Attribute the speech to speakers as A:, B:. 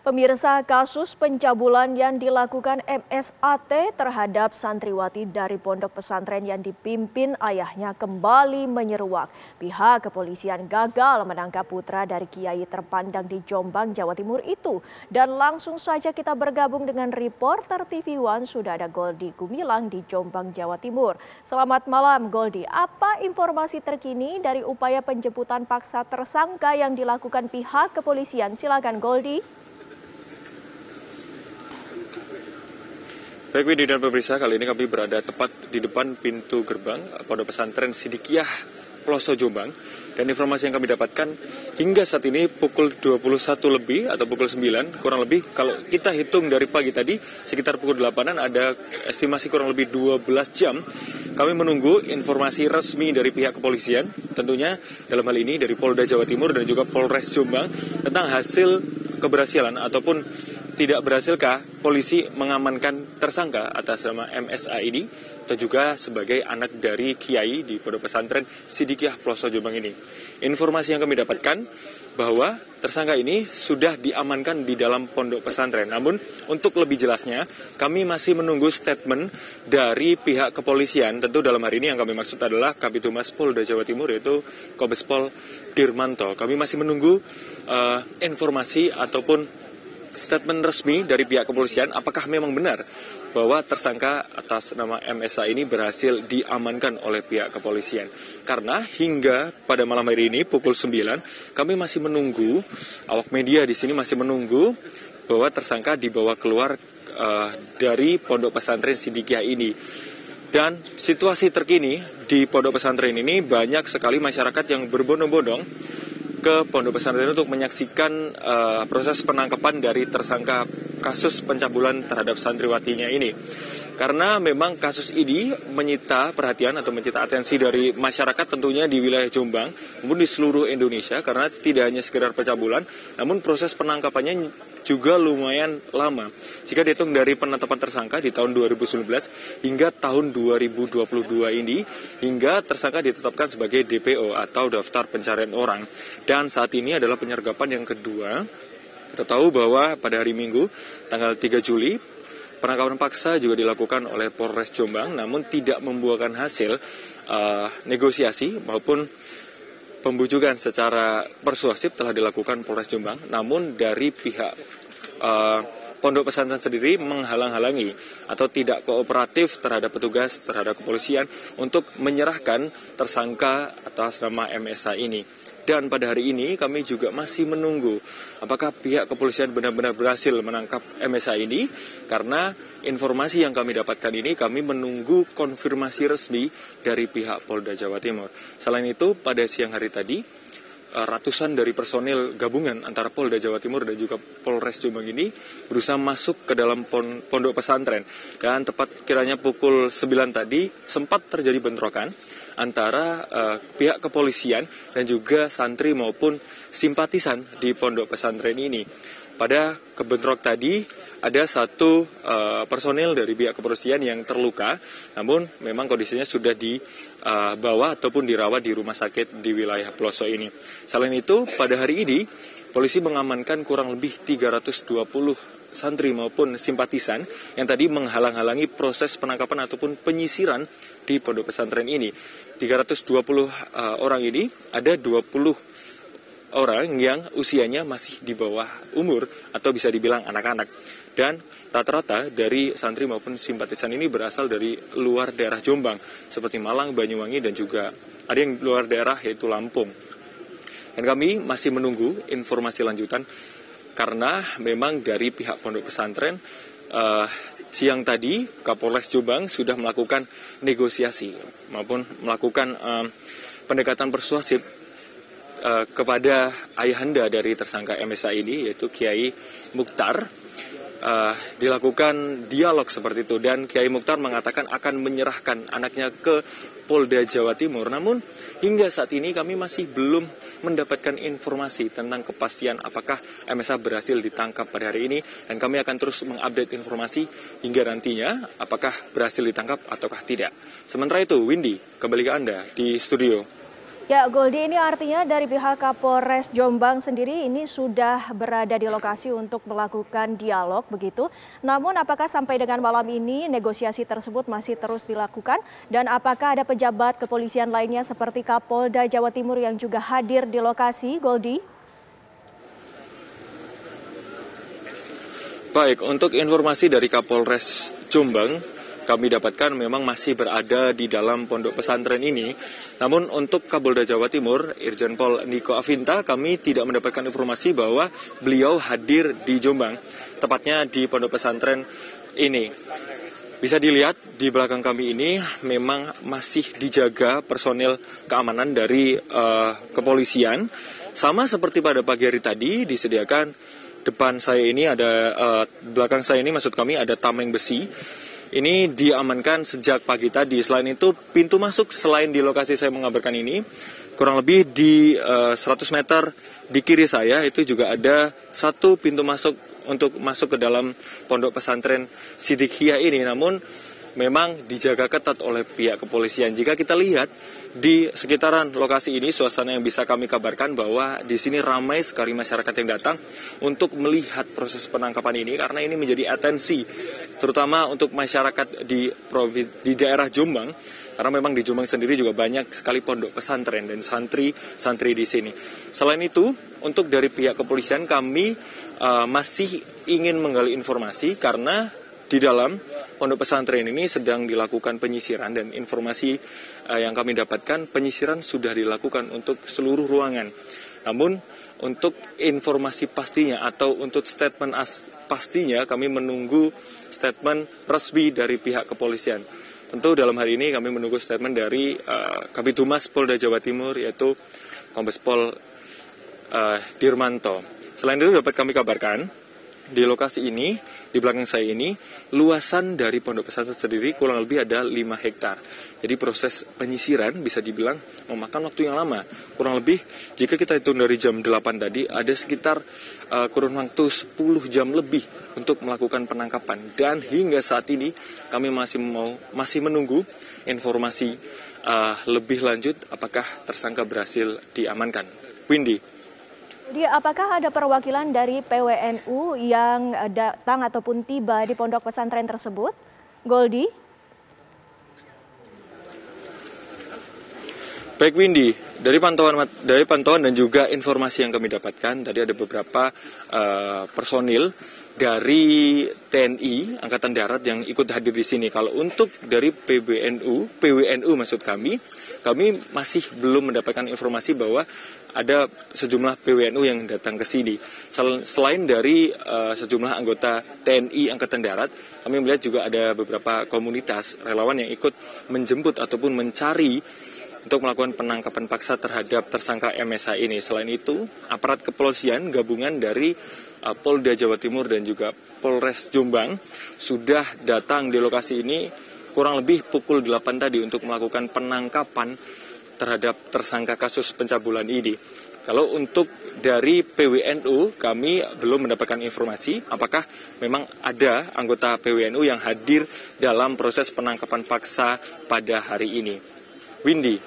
A: Pemirsa, kasus pencabulan yang dilakukan MSAT terhadap santriwati dari pondok pesantren yang dipimpin ayahnya kembali menyeruak. Pihak kepolisian gagal menangkap putra dari kiai terpandang di Jombang, Jawa Timur itu. Dan langsung saja kita bergabung dengan reporter TV One, sudah ada Goldi Gumilang di Jombang, Jawa Timur. Selamat malam Goldi, apa informasi terkini dari upaya penjemputan paksa tersangka yang dilakukan pihak kepolisian? Silakan Goldi.
B: Baik Widi dan pemirsa, kali ini kami berada tepat di depan pintu gerbang Pondok Pesantren Sidikiyah Ploso Jombang. Dan informasi yang kami dapatkan hingga saat ini pukul 21 lebih atau pukul 9 kurang lebih, kalau kita hitung dari pagi tadi sekitar pukul 8-an, ada estimasi kurang lebih 12 jam kami menunggu informasi resmi dari pihak kepolisian, tentunya dalam hal ini dari Polda Jawa Timur dan juga Polres Jombang, tentang hasil keberhasilan ataupun tidak berhasilkah polisi mengamankan tersangka atas nama MSA ini, atau juga sebagai anak dari kiai di Pondok Pesantren Sidikiyah Ploso Jombang ini. Informasi yang kami dapatkan bahwa tersangka ini sudah diamankan di dalam pondok pesantren. Namun untuk lebih jelasnya, kami masih menunggu statement dari pihak kepolisian. Tentu dalam hari ini yang kami maksud adalah Kabid Humas Polda Jawa Timur, yaitu Kombes Pol Dirmanto. Kami masih menunggu informasi ataupun statement resmi dari pihak kepolisian apakah memang benar bahwa tersangka atas nama MSA ini berhasil diamankan oleh pihak kepolisian. Karena hingga pada malam hari ini pukul 9 kami masih menunggu, awak media di sini masih menunggu bahwa tersangka dibawa keluar dari pondok pesantren Sidikiyah ini. Dan situasi terkini di pondok pesantren ini, banyak sekali masyarakat yang berbondong-bondong ke pondok pesantren untuk menyaksikan proses penangkapan dari tersangka kasus pencabulan terhadap santriwatinya ini. Karena memang kasus ini menyita perhatian atau menyita atensi dari masyarakat tentunya di wilayah Jombang maupun di seluruh Indonesia, karena tidak hanya sekedar pencabulan, namun proses penangkapannya juga lumayan lama. Jika dihitung dari penetapan tersangka di tahun 2019 hingga tahun 2022 ini, hingga tersangka ditetapkan sebagai DPO atau daftar pencarian orang. Dan saat ini adalah penyergapan yang kedua. Kita tahu bahwa pada hari Minggu tanggal 3 Juli penangkapan paksa juga dilakukan oleh Polres Jombang, namun tidak membuahkan hasil negosiasi maupun pembujukan secara persuasif telah dilakukan Polres Jombang. Namun dari pihak pondok pesantren sendiri menghalang-halangi atau tidak kooperatif terhadap petugas, terhadap kepolisian untuk menyerahkan tersangka atas nama MSA ini. Dan pada hari ini kami juga masih menunggu apakah pihak kepolisian benar-benar berhasil menangkap MSA ini, karena informasi yang kami dapatkan ini kami menunggu konfirmasi resmi dari pihak Polda Jawa Timur. Selain itu, pada siang hari tadi ratusan dari personil gabungan antara Polda Jawa Timur dan juga Polres Jombang ini berusaha masuk ke dalam pondok pesantren. Dan tepat kiranya pukul 9 tadi sempat terjadi bentrokan antara pihak kepolisian dan juga santri maupun simpatisan di pondok pesantren ini. Pada kebentrok tadi ada satu personil dari pihak kepolisian yang terluka, namun memang kondisinya sudah dibawa ataupun dirawat di rumah sakit di wilayah Ploso ini. Selain itu, pada hari ini polisi mengamankan kurang lebih 320 santri maupun simpatisan yang tadi menghalang-halangi proses penangkapan ataupun penyisiran di pondok pesantren ini. 320 orang ini, ada 20 orang yang usianya masih di bawah umur atau bisa dibilang anak-anak. Dan rata-rata dari santri maupun simpatisan ini berasal dari luar daerah Jombang, seperti Malang, Banyuwangi, dan juga ada yang luar daerah yaitu Lampung. Dan kami masih menunggu informasi lanjutan, karena memang dari pihak pondok pesantren siang tadi Kapolres Jombang sudah melakukan negosiasi maupun melakukan pendekatan persuasif kepada ayahanda dari tersangka MSA ini, yaitu Kiai Mukhtar. Dilakukan dialog seperti itu, dan Kiai Mukhtar mengatakan akan menyerahkan anaknya ke Polda Jawa Timur. Namun hingga saat ini kami masih belum mendapatkan informasi tentang kepastian apakah MSA berhasil ditangkap pada hari ini, dan kami akan terus mengupdate informasi hingga nantinya apakah berhasil ditangkap ataukah tidak. Sementara itu, Windy, kembali ke Anda di studio.
A: Ya, Goldi, ini artinya dari pihak Kapolres Jombang sendiri ini sudah berada di lokasi untuk melakukan dialog begitu. Namun apakah sampai dengan malam ini negosiasi tersebut masih terus dilakukan? Dan apakah ada pejabat kepolisian lainnya seperti Kapolda Jawa Timur yang juga hadir di lokasi, Goldi?
B: Baik, untuk informasi dari Kapolres Jombang, kami dapatkan memang masih berada di dalam pondok pesantren ini. Namun untuk Kapolda Jawa Timur, Irjen Pol Niko Afinta, kami tidak mendapatkan informasi bahwa beliau hadir di Jombang, tepatnya di pondok pesantren ini. Bisa dilihat di belakang kami ini memang masih dijaga personil keamanan dari kepolisian. Sama seperti pada pagi hari tadi disediakan depan saya ini ada, belakang saya ini maksud kami ada tameng besi. Ini diamankan sejak pagi tadi. Selain itu, pintu masuk selain di lokasi saya mengabarkan ini, kurang lebih di 100 meter di kiri saya itu juga ada satu pintu masuk untuk masuk ke dalam pondok pesantren Siddiqiyah ini. Namun memang dijaga ketat oleh pihak kepolisian. Jika kita lihat di sekitaran lokasi ini, suasana yang bisa kami kabarkan bahwa di sini ramai sekali masyarakat yang datang untuk melihat proses penangkapan ini, karena ini menjadi atensi terutama untuk masyarakat di daerah Jombang, karena memang di Jombang sendiri juga banyak sekali pondok pesantren dan santri di sini. Selain itu, untuk dari pihak kepolisian kami masih ingin menggali informasi karena di dalam pondok pesantren ini sedang dilakukan penyisiran, dan informasi yang kami dapatkan penyisiran sudah dilakukan untuk seluruh ruangan. Namun untuk informasi pastinya atau untuk statement pastinya kami menunggu statement resmi dari pihak kepolisian. Tentu dalam hari ini kami menunggu statement dari Kabid Humas Polda Jawa Timur, yaitu Kombes Pol Dirmanto. Selain itu dapat kami kabarkan, di lokasi ini, di belakang saya ini, luasan dari pondok pesantren sendiri kurang lebih ada 5 hektar. Jadi proses penyisiran bisa dibilang memakan waktu yang lama. Kurang lebih, jika kita hitung dari jam 8 tadi, ada sekitar kurun waktu 10 jam lebih untuk melakukan penangkapan. Dan hingga saat ini, kami masih menunggu informasi lebih lanjut apakah tersangka berhasil diamankan. Windy.
A: Jadi apakah ada perwakilan dari PWNU yang datang ataupun tiba di pondok pesantren tersebut? Goldi?
B: Baik Windy, dari pantauan dan juga informasi yang kami dapatkan, tadi ada beberapa personil dari TNI Angkatan Darat yang ikut hadir di sini. Kalau untuk dari PWNU maksud kami masih belum mendapatkan informasi bahwa ada sejumlah PWNU yang datang ke sini. Selain dari sejumlah anggota TNI Angkatan Darat, kami melihat juga ada beberapa komunitas relawan yang ikut menjemput ataupun mencari untuk melakukan penangkapan paksa terhadap tersangka MSH ini. Selain itu, aparat kepolisian gabungan dari Polda Jawa Timur dan juga Polres Jombang sudah datang di lokasi ini kurang lebih pukul 8 tadi untuk melakukan penangkapan terhadap tersangka kasus pencabulan ini. Kalau untuk dari PWNU, kami belum mendapatkan informasi apakah memang ada anggota PWNU yang hadir dalam proses penangkapan paksa pada hari ini. Windy.